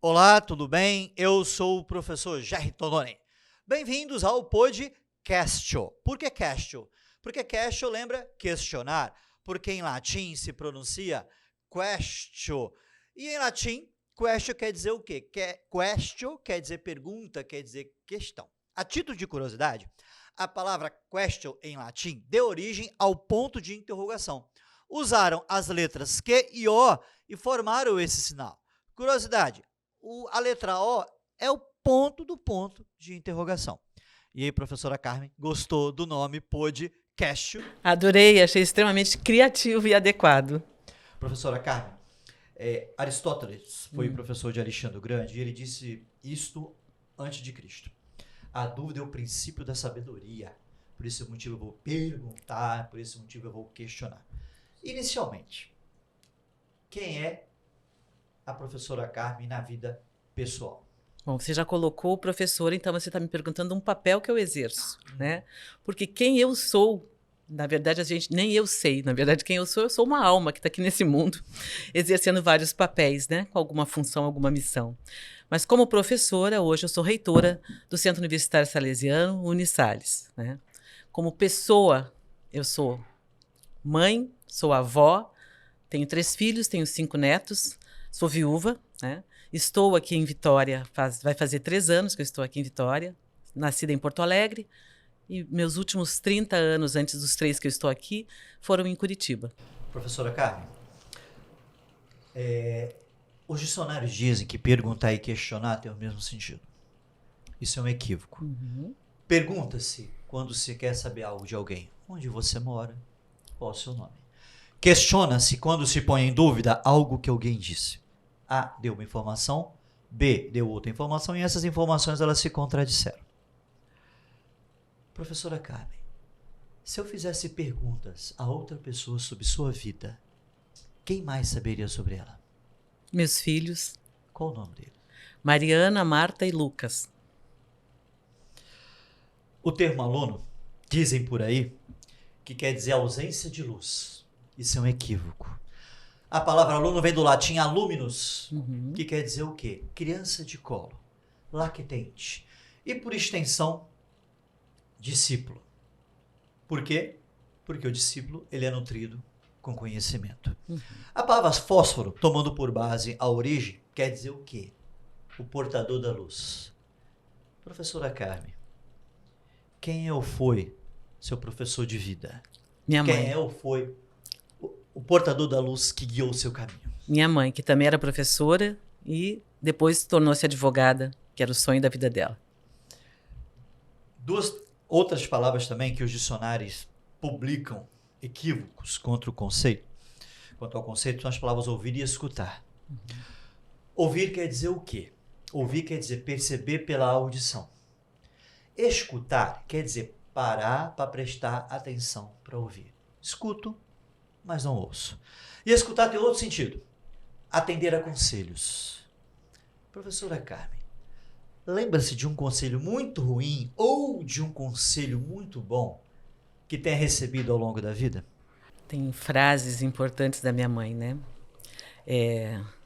Olá, tudo bem? Eu sou o professor Jerry Tononi. Bem-vindos ao Podcast. Por que Castio? Porque Castio lembra questionar, porque em latim se pronuncia questio. E em latim, questio quer dizer o quê? Questio quer dizer pergunta, quer dizer questão. A título de curiosidade, a palavra questio em latim deu origem ao ponto de interrogação. Usaram as letras Q e O e formaram esse sinal. Curiosidade, a letra O é o ponto do ponto de interrogação. E aí, professora Carmen, gostou do nome Podcast? Adorei, achei extremamente criativo e adequado. Professora Carmen, Aristóteles foi professor de Alexandre o Grande e ele disse isto antes de Cristo. A dúvida é o princípio da sabedoria. Por esse motivo eu vou perguntar, por esse motivo eu vou questionar. Inicialmente, quem é a professora Carmen na vida pessoal? Bom, você já colocou o professor, então você está me perguntando um papel que eu exerço, né? Porque quem eu sou, na verdade, nem eu sei. Na verdade, quem eu sou uma alma que está aqui nesse mundo, exercendo vários papéis, né? Com alguma função, alguma missão. Mas como professora, hoje eu sou reitora do Centro Universitário Salesiano, Unisales, né? Como pessoa, eu sou mãe, sou avó, tenho 3 filhos, tenho 5 netos, sou viúva, né? Estou aqui em Vitória, vai fazer 3 anos que eu estou aqui em Vitória, nascida em Porto Alegre, e meus últimos 30 anos, antes dos 3 que eu estou aqui, foram em Curitiba. Professora Carmen, os dicionários dizem que perguntar e questionar tem o mesmo sentido. Isso é um equívoco. Pergunta-se, quando se quer saber algo de alguém, onde você mora, qual o seu nome. Questiona-se quando se põe em dúvida algo que alguém disse. A deu uma informação, B deu outra informação e essas informações elas se contradisseram. Professora Carmen, se eu fizesse perguntas a outra pessoa sobre sua vida, quem mais saberia sobre ela? Meus filhos. Qual o nome dele? Mariana, Marta e Lucas. O termo aluno, dizem por aí, que quer dizer ausência de luz. Isso é um equívoco. A palavra aluno vem do latim aluminus, que quer dizer o quê? Criança de colo, lactente. E por extensão, discípulo. Por quê? Porque o discípulo ele é nutrido com conhecimento. A palavra fósforo, tomando por base a origem, quer dizer o quê? O portador da luz. Professora Carmen, quem foi seu professor de vida? Minha mãe. Quem foi o portador da luz que guiou o seu caminho? Minha mãe, que também era professora e depois tornou-se advogada, que era o sonho da vida dela. 2 outras palavras também que os dicionários publicam equívocos quanto ao conceito são as palavras ouvir e escutar. Ouvir quer dizer o quê? Ouvir quer dizer perceber pela audição. Escutar quer dizer parar para prestar atenção para ouvir. Escuto, mas não ouço. E escutar tem outro sentido. Atender a conselhos. Professora Carmen, lembra-se de um conselho muito ruim ou de um conselho muito bom que tenha recebido ao longo da vida? Tem frases importantes da minha mãe, né?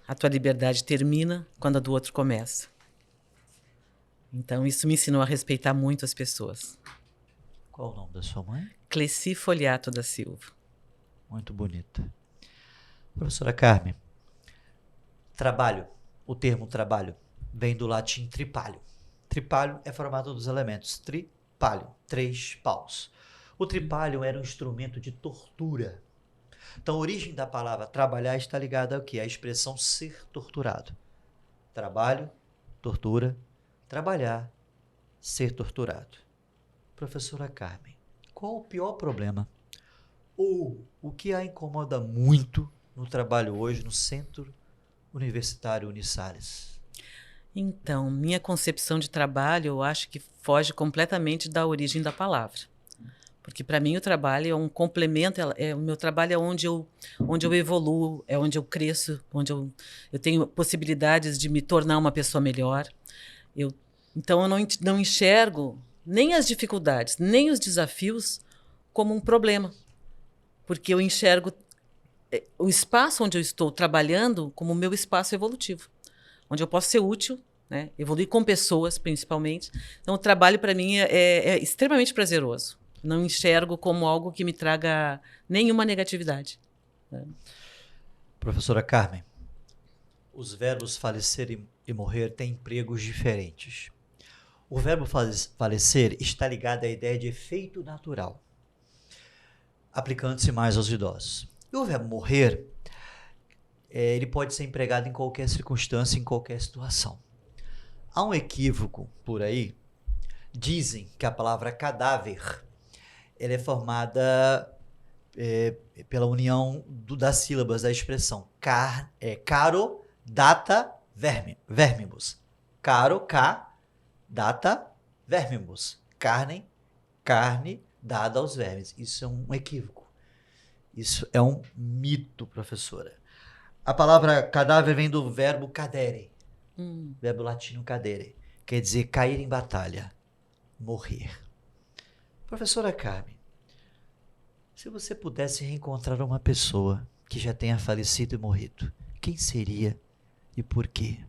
A tua liberdade termina quando a do outro começa. Então, isso me ensinou a respeitar muito as pessoas. Qual o nome da sua mãe? Cleci Foliato da Silva. Muito bonita. Professora Carmen, trabalho, o termo trabalho, vem do latim tripalho. Tripalho é formado dos elementos tripalho, 3 paus. O tripalho era um instrumento de tortura. Então, a origem da palavra trabalhar está ligada ao quê? A expressão ser torturado. Trabalho, tortura, trabalhar, ser torturado. Professora Carmen, qual o pior problema? Ou o que a incomoda muito no trabalho hoje no Centro Universitário Unisales? Então, minha concepção de trabalho, eu acho que foge completamente da origem da palavra. Porque, para mim, o trabalho é um complemento, o meu trabalho é onde eu evoluo, é onde eu cresço, onde eu tenho possibilidades de me tornar uma pessoa melhor. Então, eu não enxergo nem as dificuldades, nem os desafios como um problema. Porque eu enxergo o espaço onde eu estou trabalhando como o meu espaço evolutivo. onde eu posso ser útil, né? Evoluir com pessoas, principalmente. Então, o trabalho, para mim, é extremamente prazeroso. Não enxergo como algo que me traga nenhuma negatividade. Né? Professora Carmen, os verbos falecer e morrer têm empregos diferentes. O verbo falecer está ligado à ideia de efeito natural, aplicando-se mais aos idosos. E o verbo morrer, ele pode ser empregado em qualquer circunstância, em qualquer situação. Há um equívoco por aí. Dizem que a palavra cadáver ela é formada pela união das sílabas da expressão caro, data, vermibus. Caro, data, vermibus. Carne dada aos vermes. Isso é um equívoco. Isso é um mito, professora. A palavra cadáver vem do verbo cadere. Verbo latino cadere. Quer dizer cair em batalha. Morrer. Professora Carmen, se você pudesse reencontrar uma pessoa que já tenha falecido e morrido, quem seria e por quê?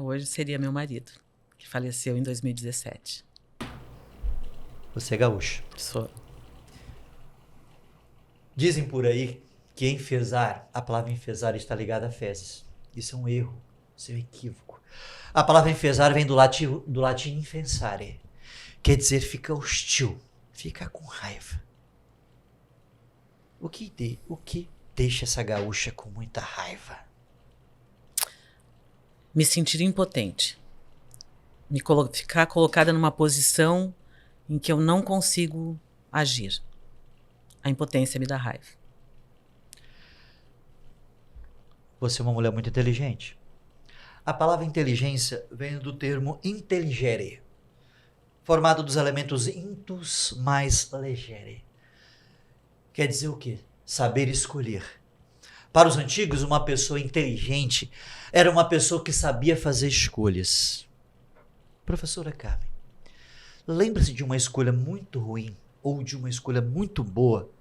Hoje seria meu marido, que faleceu em 2017. Você é gaúcho. Sou. Dizem por aí que enfezar, a palavra enfezar está ligada a fezes. Isso é um erro, isso é um equívoco. A palavra enfezar vem do latim infensare. Quer dizer, fica hostil, fica com raiva. O que deixa essa gaúcha com muita raiva? Me sentir impotente. Ficar colocada numa posição em que eu não consigo agir. A impotência me dá raiva. Você é uma mulher muito inteligente. A palavra inteligência vem do termo intelligere, formado dos elementos intus mais legere. Quer dizer o quê? Saber escolher. Para os antigos, uma pessoa inteligente era uma pessoa que sabia fazer escolhas. Professora Carmen, lembre-se de uma escolha muito ruim ou de uma escolha muito boa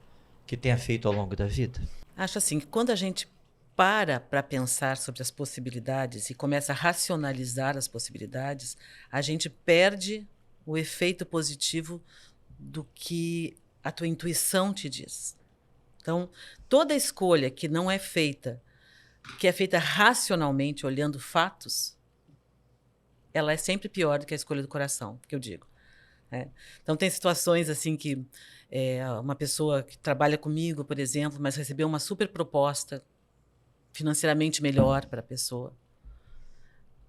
que tenha feito ao longo da vida? Acho assim, que quando a gente para pensar sobre as possibilidades e começa a racionalizar as possibilidades, a gente perde o efeito positivo do que a tua intuição te diz. Então, toda escolha que não é feita, que é feita racionalmente, olhando fatos, ela é sempre pior do que a escolha do coração, que eu digo. Né? Então, tem situações assim que uma pessoa que trabalha comigo, por exemplo, mas recebeu uma super proposta financeiramente melhor para a pessoa.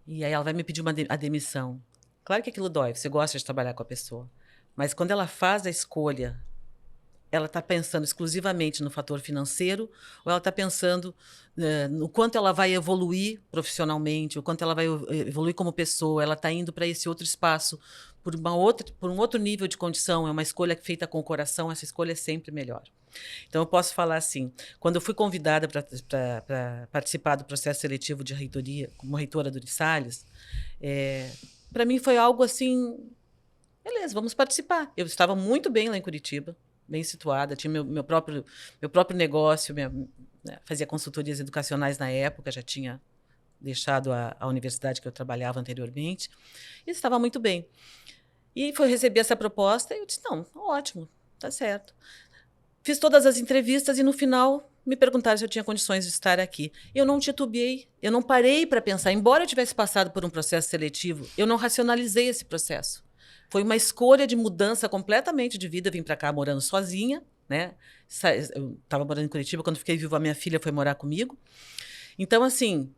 E aí ela vai me pedir a demissão. Claro que aquilo dói, você gosta de trabalhar com a pessoa. Mas quando ela faz a escolha, ela está pensando exclusivamente no fator financeiro ou ela está pensando no quanto ela vai evoluir profissionalmente, o quanto ela vai evoluir como pessoa, ela está indo para esse outro espaço por um outro nível de condição, é uma escolha feita com o coração, essa escolha é sempre melhor. Então, eu posso falar assim, quando eu fui convidada para participar do processo seletivo de reitoria, como reitora do Unisalles, para mim foi algo assim, beleza, vamos participar. Eu estava muito bem lá em Curitiba, bem situada, tinha meu próprio negócio, fazia consultorias educacionais na época, já tinha deixado a universidade que eu trabalhava anteriormente, e estava muito bem. E foi receber essa proposta, e eu disse, não, ótimo, tá certo. Fiz todas as entrevistas e, no final, me perguntaram se eu tinha condições de estar aqui. Eu não titubeei, eu não parei para pensar. Embora eu tivesse passado por um processo seletivo, eu não racionalizei esse processo. Foi uma escolha de mudança completamente de vida. Vim para cá morando sozinha, né? Eu estava morando em Curitiba, quando fiquei viúva, a minha filha foi morar comigo. Então, assim,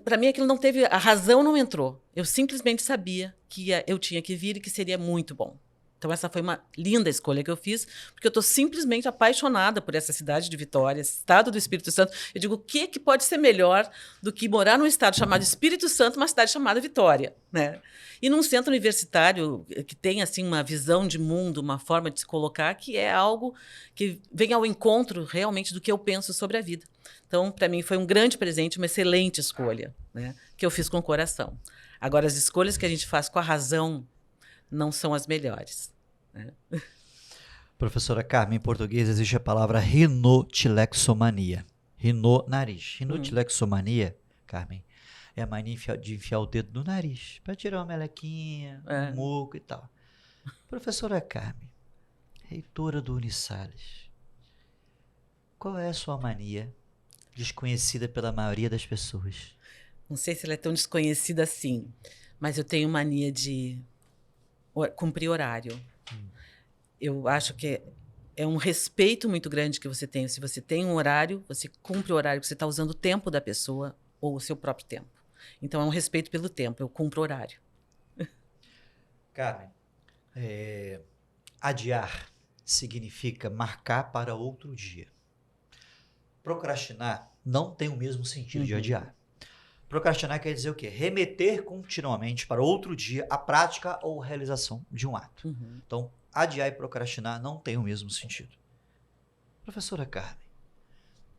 para mim aquilo não teve... A razão não entrou. Eu simplesmente sabia que eu tinha que vir e que seria muito bom. Então, essa foi uma linda escolha que eu fiz, porque eu estou simplesmente apaixonada por essa cidade de Vitória, esse estado do Espírito Santo. Eu digo, o que pode ser melhor do que morar num estado chamado Espírito Santo, uma cidade chamada Vitória, né? E num centro universitário que tem assim, uma visão de mundo, uma forma de se colocar, que é algo que vem ao encontro realmente do que eu penso sobre a vida. Então, para mim, foi um grande presente, uma excelente escolha, né? Que eu fiz com o coração. Agora, as escolhas que a gente faz com a razão não são as melhores. Né? Professora Carmen, em português existe a palavra rinotilexomania. Nariz. Rinotilexomania, Carmen, É a mania de enfiar o dedo no nariz, para tirar uma melequinha, um muco e tal. Professora Carmen, reitora do Unisalles, qual é a sua mania desconhecida pela maioria das pessoas? Não sei se ela é tão desconhecida assim, mas eu tenho mania de cumprir horário. Eu acho que é um respeito muito grande que você tem. Se você tem um horário, você cumpre o horário, que você está usando o tempo da pessoa ou o seu próprio tempo. Então, é um respeito pelo tempo, eu cumpro o horário. Carmen, adiar significa marcar para outro dia. Procrastinar não tem o mesmo sentido de adiar. Procrastinar quer dizer o quê? Remeter continuamente para outro dia a prática ou realização de um ato. Então, adiar e procrastinar não tem o mesmo sentido. Professora Carmen,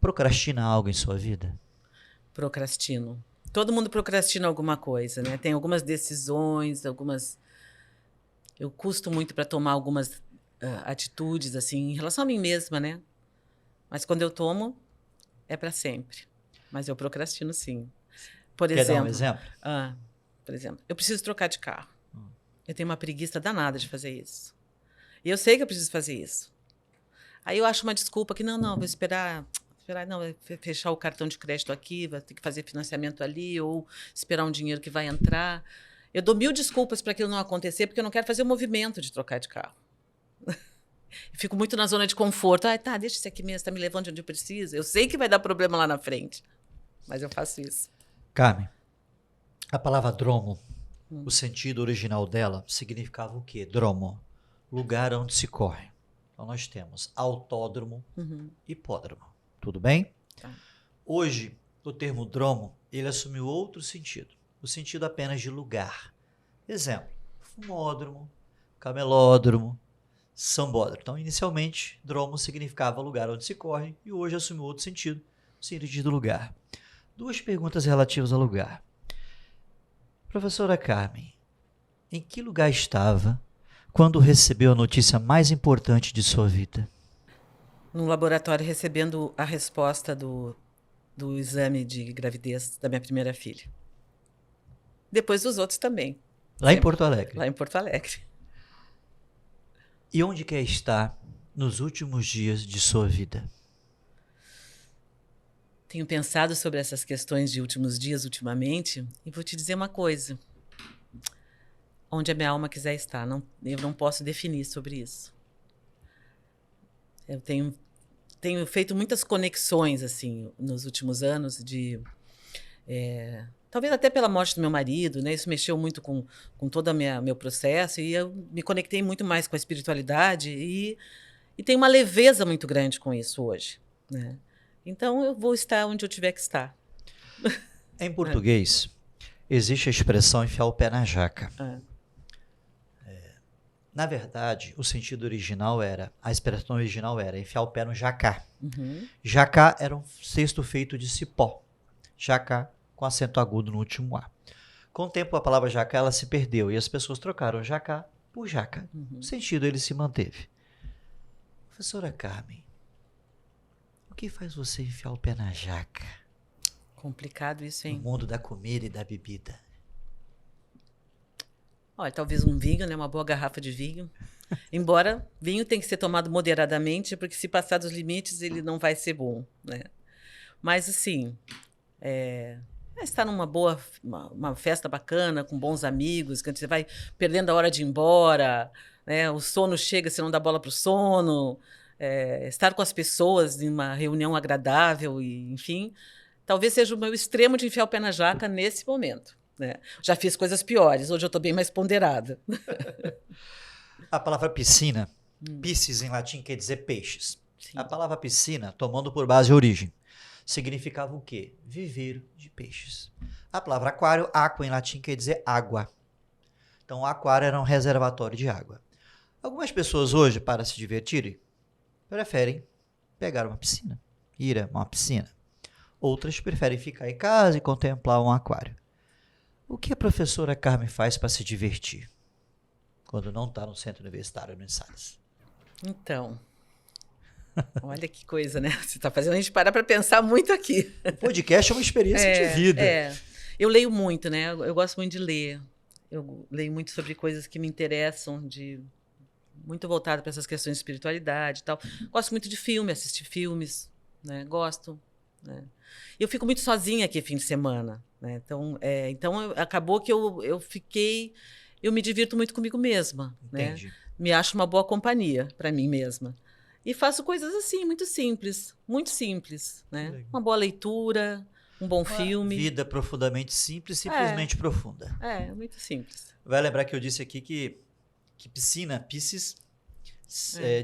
procrastina algo em sua vida? Procrastino. Todo mundo procrastina alguma coisa, né? Tem algumas decisões, eu custo muito para tomar algumas atitudes, assim, em relação a mim mesma, né? Mas quando eu tomo, é para sempre. Mas eu procrastino, sim. Quer dar um exemplo? Por exemplo, eu preciso trocar de carro. Eu tenho uma preguiça danada de fazer isso. E eu sei que eu preciso fazer isso. Aí eu acho uma desculpa que, não, vou esperar, não, fechar o cartão de crédito aqui, vai ter que fazer financiamento ali, ou esperar um dinheiro que vai entrar. Eu dou 1000 desculpas para aquilo não acontecer, porque eu não quero fazer o movimento de trocar de carro. Eu fico muito na zona de conforto. Deixa esse aqui mesmo, está me levando onde eu preciso. Eu sei que vai dar problema lá na frente, mas eu faço isso. Carmen, a palavra dromo, o sentido original dela significava o quê? Dromo, lugar onde se corre. Então nós temos autódromo, hipódromo. Tudo bem? Tá. Hoje, o termo dromo, ele assumiu outro sentido. O sentido apenas de lugar. Exemplo, fumódromo, camelódromo, sambódromo. Então, inicialmente, dromo significava lugar onde se corre e hoje assumiu outro sentido, o sentido do lugar. 2 perguntas relativas ao lugar. Professora Carmen, em que lugar estava quando recebeu a notícia mais importante de sua vida? No laboratório, recebendo a resposta do exame de gravidez da minha primeira filha. Depois dos outros também. Lá em Porto Alegre? Lá em Porto Alegre. E onde quer estar nos últimos dias de sua vida? Tenho pensado sobre essas questões de últimos dias, ultimamente, e vou te dizer uma coisa. Onde a minha alma quiser estar, eu não posso definir sobre isso. Eu tenho feito muitas conexões, assim, nos últimos anos, talvez até pela morte do meu marido, né? Isso mexeu muito com todo o meu processo, e eu me conectei muito mais com a espiritualidade, e tenho uma leveza muito grande com isso hoje, né? Então, eu vou estar onde eu tiver que estar. Em português, existe a expressão enfiar o pé na jaca. Na verdade, o sentido original a expressão original era enfiar o pé no jacá. Jacá era um cesto feito de cipó. Jacá com acento agudo no último A. Com o tempo, a palavra jacá ela se perdeu e as pessoas trocaram jacá por jaca. O sentido ele se manteve. Professora Carmen, o que faz você enfiar o pé na jaca? Complicado isso, hein? No mundo da comida e da bebida. Olha, talvez um vinho, né? Uma boa garrafa de vinho. Embora vinho tem que ser tomado moderadamente, porque se passar dos limites, ele não vai ser bom, né? Mas, assim, estar numa boa, uma festa bacana, com bons amigos, que você vai perdendo a hora de ir embora, né? O sono chega, você não dá bola para o sono, estar com as pessoas em uma reunião agradável, e, enfim, talvez seja o meu extremo de enfiar o pé na jaca nesse momento. Né? Já fiz coisas piores, hoje eu estou bem mais ponderada. A palavra piscina, piscis em latim quer dizer peixes. Sim. A palavra piscina, tomando por base a origem, significava o quê? Viveiro de peixes. A palavra aquário, aqua em latim quer dizer água. Então o aquário era um reservatório de água. Algumas pessoas hoje, para se divertirem, preferem pegar uma piscina, ir a uma piscina. Outras preferem ficar em casa e contemplar um aquário. O que a professora Carmen faz para se divertir quando não está no centro universitário, no Unisalles? Então, olha que coisa, né? Você está fazendo a gente parar para pensar muito aqui. O podcast é uma experiência de vida. Eu leio muito, né? Eu gosto muito de ler. Eu leio muito sobre coisas que me interessam, muito voltado para essas questões de espiritualidade e tal. Gosto muito de filme, assistir filmes, né? Gosto, né? Eu fico muito sozinha aqui fim de semana, né? Então acabou que eu me divirto muito comigo mesma, né? Entendi. Me acho uma boa companhia para mim mesma. E faço coisas assim, muito simples, né? Legal. Uma boa leitura, um bom Uma filme. vida profundamente simples, simplesmente profunda. Muito simples. Vai lembrar que eu disse aqui que piscina, piscis,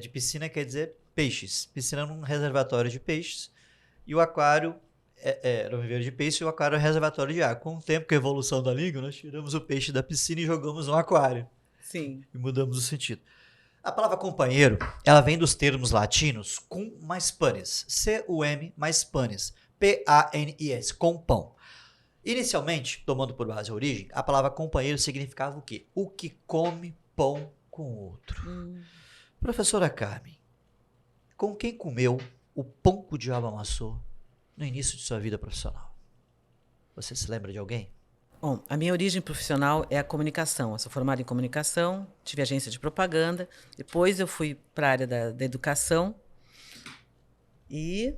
de piscina quer dizer peixes. Piscina é um reservatório de peixes. E o aquário era um viveiro de peixe e o aquário é um reservatório de água. Com o tempo, com a evolução da língua, nós tiramos o peixe da piscina e jogamos no aquário. Sim. E mudamos o sentido. A palavra companheiro, ela vem dos termos latinos cum mais panis. C-U-M mais panis. P-A-N-I-S. Compão. Inicialmente, tomando por base a origem, a palavra companheiro significava o quê? O que come pão com o outro. Professora Carmen, com quem comeu o pão que o diabo amassou no início de sua vida profissional? Você se lembra de alguém? Bom, a minha origem profissional é a comunicação. Eu sou formada em comunicação, tive agência de propaganda. Depois eu fui para a área da educação. E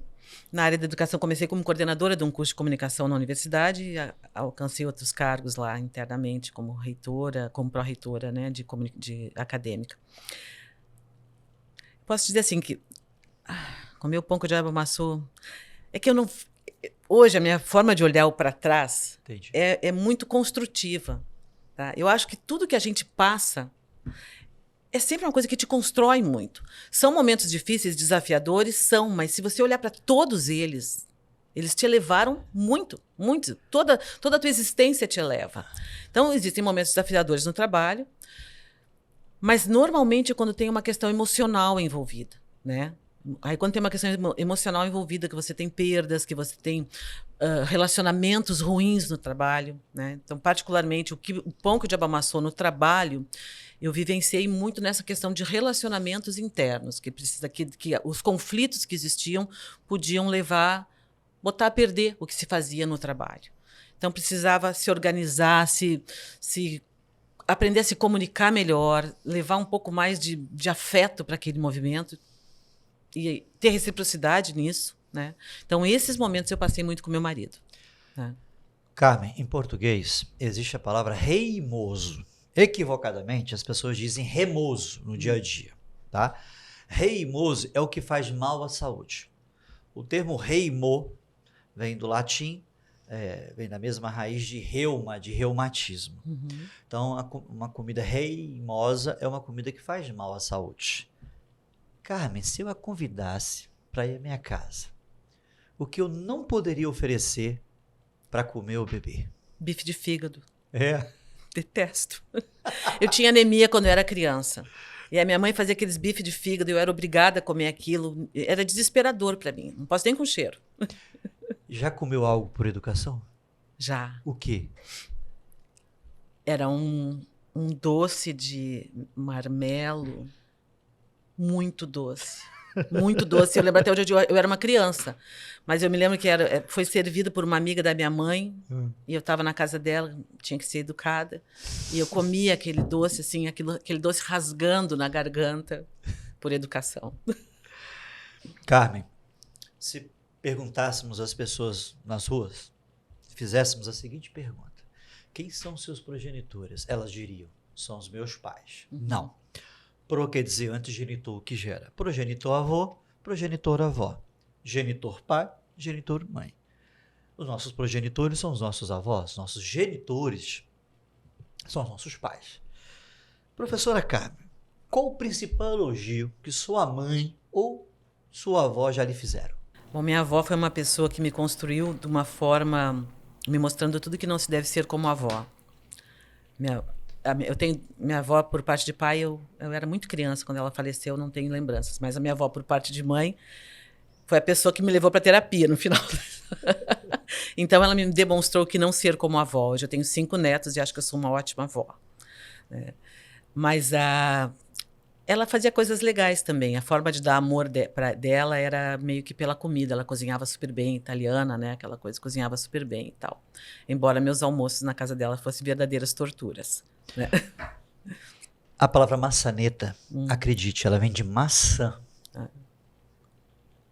na área da educação comecei como coordenadora de um curso de comunicação na universidade e alcancei outros cargos lá internamente, como reitora, como pró-reitora, né, de acadêmica. Posso dizer assim que comer o pão que o diabo amassou... É que eu não... Hoje, a minha forma de olhar para trás é muito construtiva. Tá? Eu acho que tudo que a gente passa é sempre uma coisa que te constrói muito. São momentos difíceis, desafiadores, mas se você olhar para todos eles te elevaram muito, muito. Toda a tua existência te eleva. Então, existem momentos desafiadores no trabalho, mas normalmente é quando tem uma questão emocional envolvida, né? Aí quando tem uma questão emocional envolvida, que você tem perdas, que você tem relacionamentos ruins no trabalho, né? Então, particularmente, o pão que o diabo amassou no trabalho, eu vivenciei muito nessa questão de relacionamentos internos, que os conflitos que existiam podiam botar a perder o que se fazia no trabalho. Então, precisava se organizar, se aprender a se comunicar melhor, levar um pouco mais de afeto para aquele movimento, e ter reciprocidade nisso, né? Então, esses momentos eu passei muito com meu marido. Né? Carmen, em português, existe a palavra reimoso. Equivocadamente, as pessoas dizem remoso no dia a dia. Tá? Reimoso é o que faz mal à saúde. O termo reimo vem do latim, vem da mesma raiz de reuma, de reumatismo. Então, uma comida reimosa é uma comida que faz mal à saúde. Carmen, se eu a convidasse para ir à minha casa, o que eu não poderia oferecer para comer ou beber? Bife de fígado. Detesto. Eu tinha anemia quando eu era criança. E a minha mãe fazia aqueles bife de fígado e eu era obrigada a comer aquilo. Era desesperador para mim. Não posso nem com cheiro. Já comeu algo por educação? Já. O quê? Era um doce de marmelo muito doce. Muito doce. Eu lembro até hoje, eu era uma criança. Mas eu me lembro que foi servido por uma amiga da minha mãe. E eu estava na casa dela, tinha que ser educada. E eu comia aquele doce, assim, aquele doce rasgando na garganta por educação. Carmen, se perguntássemos às pessoas nas ruas, fizéssemos a seguinte pergunta: quem são seus progenitores? Elas diriam, são os meus pais. Não. Pro quer dizer antes genitor, o que gera? Progenitor avô, progenitor avó. Genitor pai, genitor mãe. Os nossos progenitores são os nossos avós, nossos genitores são os nossos pais. Professora Carmen, qual o principal elogio que sua mãe ou sua avó já lhe fizeram? Bom, minha avó foi uma pessoa que me construiu de uma forma, me mostrando tudo que não se deve ser como avó. Eu tenho minha avó por parte de pai, eu era muito criança quando ela faleceu, não tenho lembranças, mas a minha avó por parte de mãe foi a pessoa que me levou para terapia no final. Então ela me demonstrou que não ser como avó. Hoje eu tenho 5 netos e acho que eu sou uma ótima avó. Mas Ela fazia coisas legais também. A forma de dar amor dela era meio que pela comida. Ela cozinhava super bem, italiana, né? Aquela coisa, cozinhava super bem e tal. Embora meus almoços na casa dela fossem verdadeiras torturas, né? A palavra maçaneta, acredite, ela vem de maçã.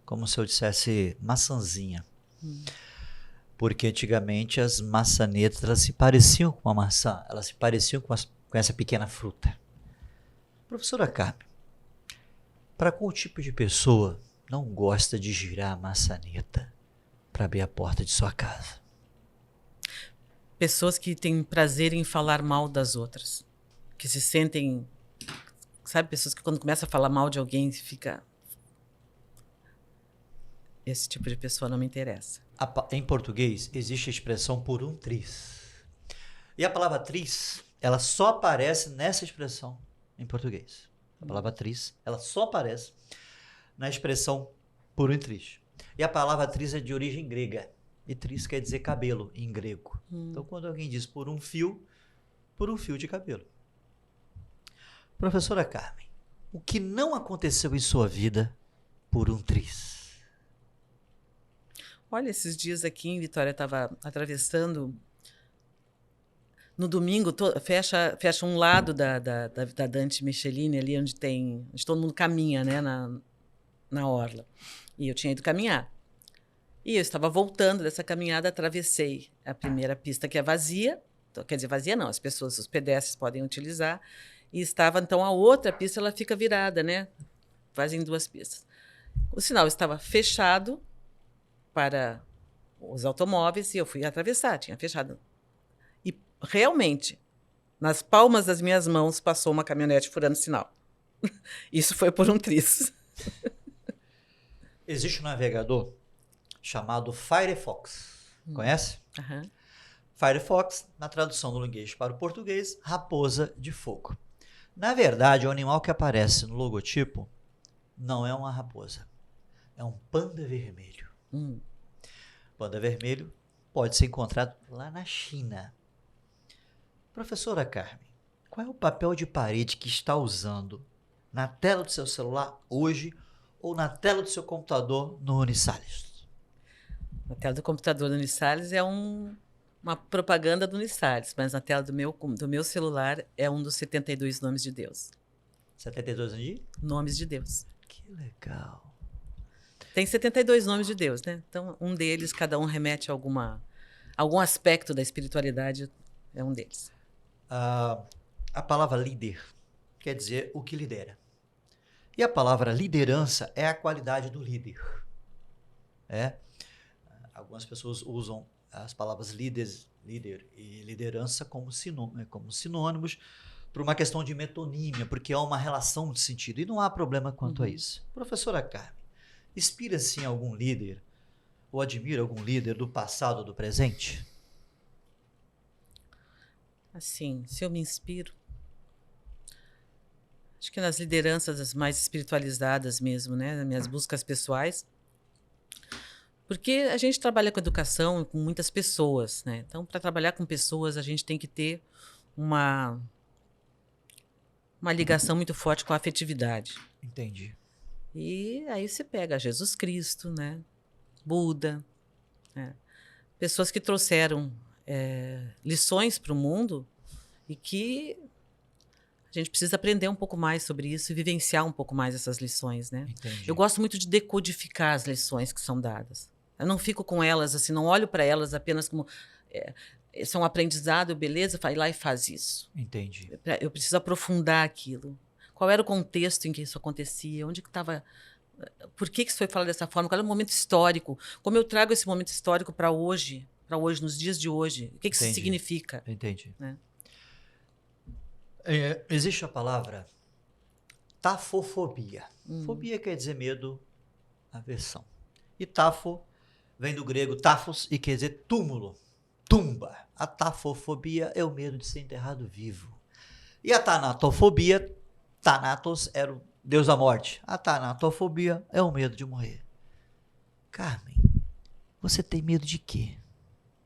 Como se eu dissesse maçãzinha. Porque antigamente as maçanetas, elas se pareciam com uma maçã. Elas se pareciam com essa pequena fruta. Professora Carmen, para qual tipo de pessoa não gosta de girar a maçaneta para abrir a porta de sua casa? Pessoas que têm prazer em falar mal das outras. Que se sentem... Sabe, pessoas que quando começa a falar mal de alguém, fica... Esse tipo de pessoa não me interessa. Em português, existe a expressão por um triz. E a palavra triz, ela só aparece nessa expressão em português. A palavra triz, ela só aparece na expressão por um triz. E a palavra triz é de origem grega. E triz quer dizer cabelo, em grego. Então, quando alguém diz por um fio de cabelo. Professora Carmen, o que não aconteceu em sua vida por um triz? Olha, esses dias aqui em Vitória, estava atravessando. No domingo, fecha um lado da Dante Michelini, ali onde todo mundo caminha, né, na orla. E eu tinha ido caminhar. E eu estava voltando dessa caminhada, atravessei a primeira pista, que é vazia. Quer dizer, vazia não, os pedestres podem utilizar. E estava, então, a outra pista, ela fica virada, né? Fazem duas pistas. O sinal estava fechado para os automóveis e eu fui atravessar, tinha fechado. E, realmente, nas palmas das minhas mãos, passou uma caminhonete furando sinal. Isso foi por um triz. Existe um navegador chamado Firefox. Conhece? Uhum. Firefox, na tradução do inglês para o português, raposa de fogo. Na verdade, o animal que aparece no logotipo não é uma raposa. É um panda vermelho. Panda vermelho pode ser encontrado lá na China. Professora Carmen, qual é o papel de parede que está usando na tela do seu celular hoje ou na tela do seu computador no Unisalles? Na tela do computador do Unisalles é uma propaganda do Unisalles, mas na tela do meu celular é um dos 72 nomes de Deus. 72 de? Nomes de Deus. Que legal. Tem 72 nomes de Deus, né? Então, um deles, cada um remete a algum aspecto da espiritualidade, é um deles. A palavra líder quer dizer o que lidera. E a palavra liderança é a qualidade do líder. Algumas pessoas usam as palavras líder e liderança como sinônimos por uma questão de metonímia, porque há uma relação de sentido. E não há problema quanto a isso. Professora Carmen, inspira-se em algum líder ou admira algum líder do passado ou do presente? Assim, se eu me inspiro, acho que nas lideranças as mais espiritualizadas mesmo, né? Nas minhas buscas pessoais. Porque a gente trabalha com educação, com muitas pessoas, né? Então, para trabalhar com pessoas, a gente tem que ter uma ligação muito forte com a afetividade. Entendi. E aí se pega Jesus Cristo, né? Buda, né? Pessoas que trouxeram lições para o mundo e que a gente precisa aprender um pouco mais sobre isso e vivenciar um pouco mais essas lições, né? Entendi. Eu gosto muito de decodificar as lições que são dadas. Eu não fico com elas assim, não olho para elas apenas como são aprendizado, beleza, vai lá e faz isso. Entendi. Eu preciso aprofundar aquilo. Qual era o contexto em que isso acontecia? Onde que estava? Por que isso foi falado dessa forma? Qual era o momento histórico? Como eu trago esse momento histórico para hoje, nos dias de hoje? O que isso significa? Entendi. Né? Existe a palavra tafofobia. Fobia quer dizer medo, aversão. E tafo vem do grego tafos e quer dizer túmulo, tumba. A tafofobia é o medo de ser enterrado vivo. E a tanatofobia, Thanatos era o deus da morte. A tanatofobia é o medo de morrer. Carmen, você tem medo de quê?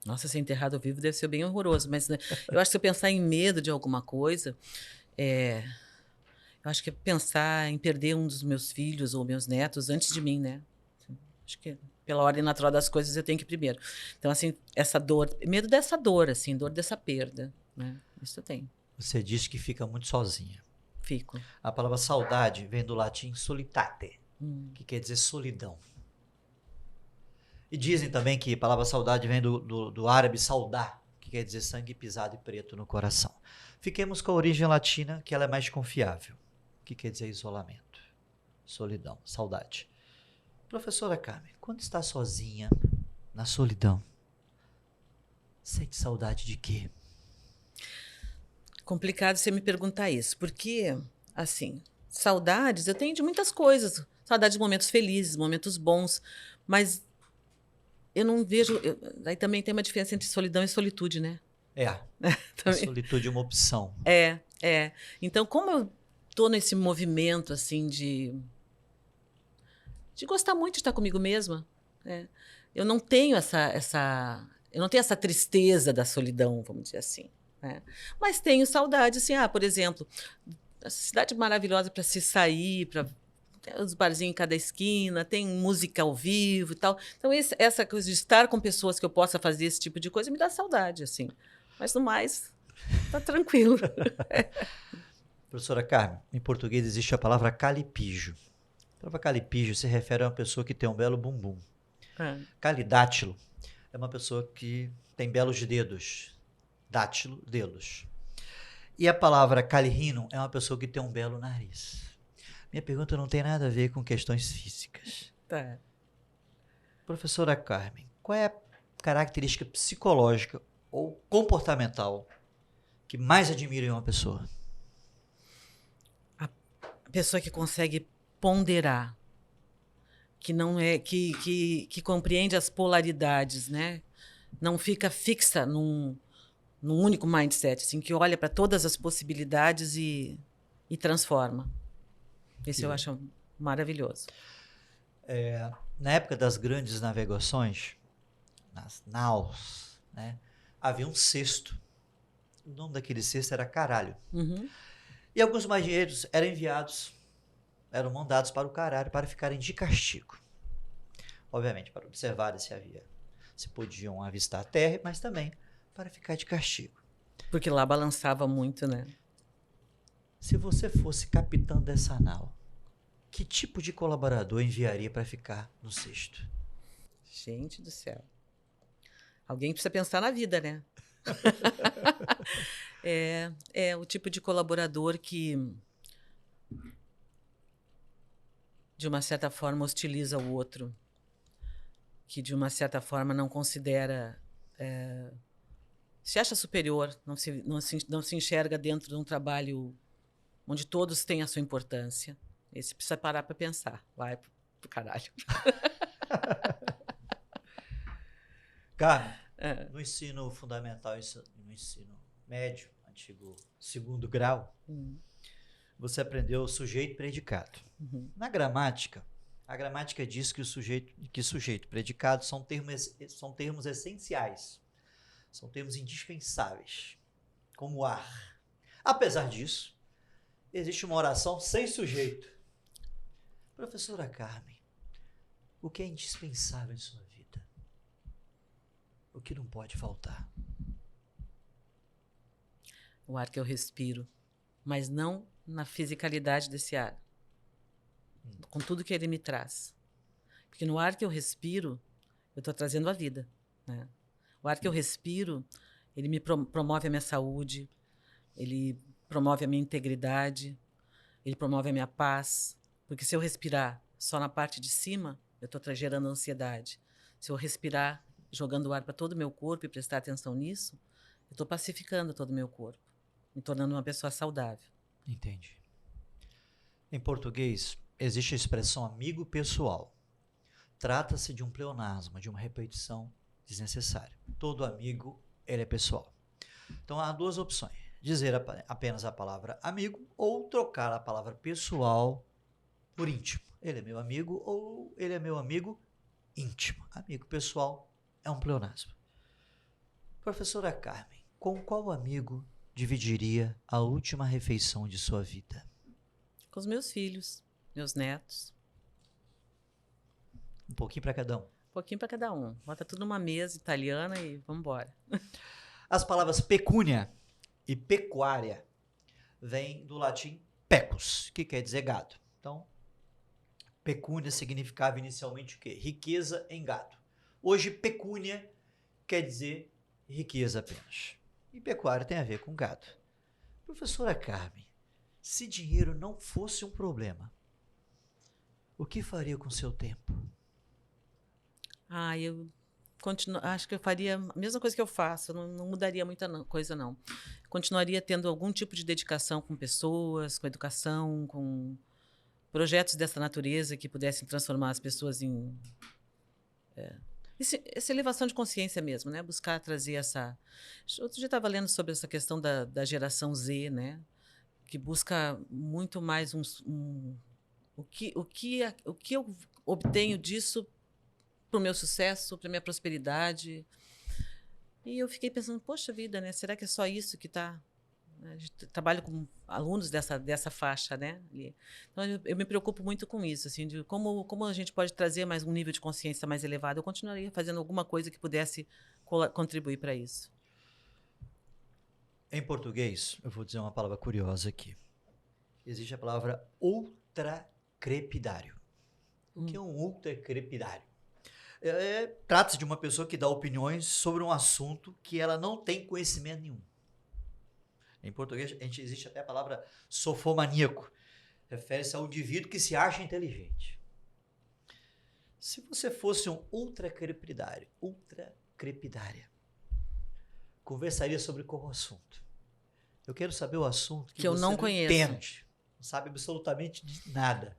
Nossa, ser enterrado vivo deve ser bem horroroso, mas né, eu acho que se eu pensar em medo de alguma coisa, Eu acho que é pensar em perder um dos meus filhos ou meus netos antes de mim, né? Acho que pela ordem natural das coisas eu tenho que ir primeiro. Então, assim, essa dor, medo dessa dor, assim, dor dessa perda, né? Isso eu tenho. Você diz que fica muito sozinha. Fico. A palavra saudade vem do latim solitate, que quer dizer solidão. E dizem também que a palavra saudade vem do árabe saudar, que quer dizer sangue pisado e preto no coração. Fiquemos com a origem latina, que ela é mais confiável, que quer dizer isolamento, solidão, saudade. Professora Carmen, quando está sozinha, na solidão, sente saudade de quê? Complicado você me perguntar isso, porque, assim, saudades eu tenho de muitas coisas. Saudades de momentos felizes, momentos bons, mas eu não vejo. Aí também tem uma diferença entre solidão e solitude, né? A Também. solitude é uma opção. É. Então, como eu tô nesse movimento, assim, de gostar muito de estar comigo mesma, né? Eu não tenho eu não tenho essa tristeza da solidão, vamos dizer assim, né? Mas tenho saudade, assim, por exemplo, essa cidade maravilhosa para se sair, para os barzinhos em cada esquina, tem música ao vivo e tal. Então, essa coisa de estar com pessoas que eu possa fazer esse tipo de coisa me dá saudade, assim. Mas, no mais, tá tranquilo. Professora Carmen, em português existe a palavra calipijo. A palavra calipijo se refere a uma pessoa que tem um belo bumbum. Calidátilo é uma pessoa que tem belos dedos. Dátilo, dedos. E a palavra calirrino é uma pessoa que tem um belo nariz. Minha pergunta não tem nada a ver com questões físicas. Tá. Professora Carmen, qual é a característica psicológica ou comportamental que mais admira em uma pessoa? A pessoa que consegue ponderar, que não é que compreende as polaridades, né? Não fica fixa num único mindset, assim, que olha para todas as possibilidades e transforma. Isso eu acho maravilhoso. Na época das grandes navegações, nas naus, né, havia um cesto. O nome daquele cesto era caralho. Uhum. E alguns marinheiros eram mandados para o caralho para ficarem de castigo. Obviamente, para observar se podiam avistar a terra, mas também para ficar de castigo. Porque lá balançava muito, né? Se você fosse capitão dessa nau, que tipo de colaborador enviaria para ficar no cesto? Gente do céu. Alguém precisa pensar na vida, né? É o tipo de colaborador que, de uma certa forma, hostiliza o outro, que, de uma certa forma, não considera... se acha superior, não se enxerga dentro de um trabalho onde todos têm a sua importância. Esse precisa parar para pensar. Vai pro caralho. Carmen, no ensino fundamental e no ensino médio, antigo segundo grau, você aprendeu sujeito e predicado. Na gramática, a gramática diz que sujeito e predicado são termos essenciais, são termos indispensáveis, como ar. Apesar disso, existe uma oração sem sujeito. Professora Carmen, o que é indispensável em sua vida? O que não pode faltar? O ar que eu respiro, mas não na fisicalidade desse ar, com tudo que ele me traz. Porque no ar que eu respiro, eu estou trazendo a vida, né? O ar que eu respiro, ele me promove a minha saúde, ele promove a minha integridade, ele promove a minha paz. Porque se eu respirar só na parte de cima, eu estou gerando ansiedade. Se eu respirar jogando o ar para todo o meu corpo e prestar atenção nisso, eu estou pacificando todo o meu corpo, me tornando uma pessoa saudável. Entendi. Em português, existe a expressão amigo pessoal. Trata-se de um pleonasmo, de uma repetição desnecessária. Todo amigo, ele é pessoal. Então, há duas opções. Dizer apenas a palavra amigo ou trocar a palavra pessoal por íntimo. Ele é meu amigo ou ele é meu amigo íntimo. Amigo pessoal é um pleonasmo. Professora Carmen, com qual amigo dividiria a última refeição de sua vida? Com os meus filhos, meus netos. Um pouquinho para cada um. Um pouquinho para cada um. Bota tudo numa mesa italiana e vamos embora. As palavras pecúnia e pecuária vêm do latim pecus, que quer dizer gado. Então, pecúnia significava inicialmente o quê? Riqueza em gado. Hoje, pecúnia quer dizer riqueza apenas. E pecuária tem a ver com gado. Professora Carmen, se dinheiro não fosse um problema, o que faria com seu tempo? Eu acho que eu faria a mesma coisa que eu faço, não mudaria muita coisa, não. Continuaria tendo algum tipo de dedicação com pessoas, com educação, com projetos dessa natureza que pudessem transformar as pessoas em... essa elevação de consciência mesmo, né? Buscar trazer essa... Outro dia eu estava lendo sobre essa questão da geração Z, né? Que busca muito mais o que eu obtenho disso para o meu sucesso, para a minha prosperidade. E eu fiquei pensando, poxa vida, né? Será que é só isso que está... A gente trabalha com alunos dessa faixa, né? Então, eu me preocupo muito com isso, assim, de como a gente pode trazer mais um nível de consciência mais elevado. Eu continuaria fazendo alguma coisa que pudesse contribuir para isso. Em português, eu vou dizer uma palavra curiosa aqui. Existe a palavra ultracrepidário. O que é um ultracrepidário? Trata-se de uma pessoa que dá opiniões sobre um assunto que ela não tem conhecimento nenhum. Em português, existe até a palavra sofomaníaco. Refere-se ao indivíduo que se acha inteligente. Se você fosse um ultracrepidário, ultracrepidária, conversaria sobre qual assunto? Eu quero saber o assunto que eu você não conheço. Entende, não sabe absolutamente de nada.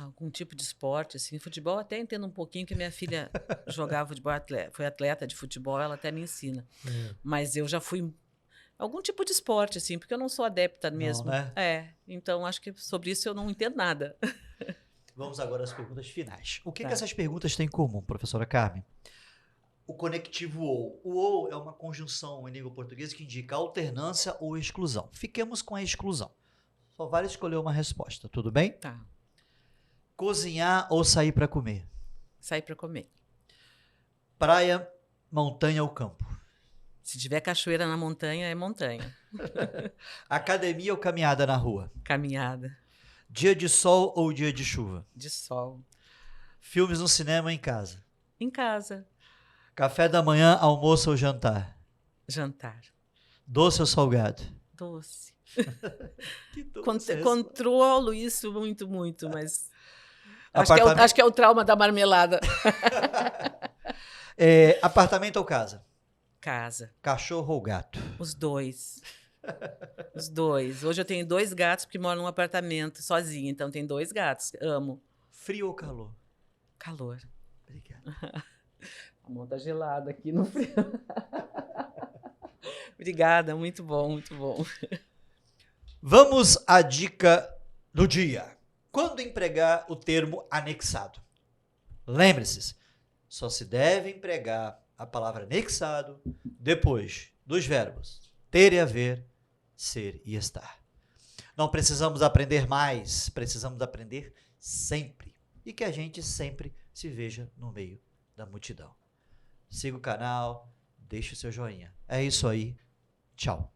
Algum tipo de esporte, assim. Futebol até entendo um pouquinho, que minha filha jogava futebol, foi atleta de futebol, ela até me ensina. Mas eu já fui... Algum tipo de esporte, assim, porque eu não sou adepta mesmo. Não, né? Então acho que sobre isso eu não entendo nada. Vamos agora às perguntas finais. O que essas perguntas têm em comum, professora Carmen? O conectivo ou. O ou é uma conjunção em língua portuguesa que indica alternância ou exclusão. Fiquemos com a exclusão. Só vale escolher uma resposta, tudo bem? Tá. Cozinhar ou sair para comer? Sair para comer. Praia, montanha ou campo? Se tiver cachoeira na montanha, é montanha. Academia ou caminhada na rua? Caminhada. Dia de sol ou dia de chuva? De sol. Filmes no cinema ou em casa? Em casa. Café da manhã, almoço ou jantar? Jantar. Doce ou salgado? Doce. Que doce. Controlo isso muito, muito, mas... Acho que é o trauma da marmelada. Apartamento ou casa? Casa. Cachorro ou gato? Os dois. Os dois. Hoje eu tenho 2 gatos porque moro num apartamento sozinha, então tem 2 gatos. Amo. Frio ou calor? Calor. Obrigado. A mão tá gelada aqui no frio. Obrigada, muito bom, muito bom. Vamos à dica do dia. Quando empregar o termo anexado? Lembre-se, só se deve empregar a palavra anexado depois dos verbos ter e haver, ser e estar. Não precisamos aprender mais, precisamos aprender sempre. E que a gente sempre se veja no meio da multidão. Siga o canal, deixe o seu joinha. É isso aí. Tchau.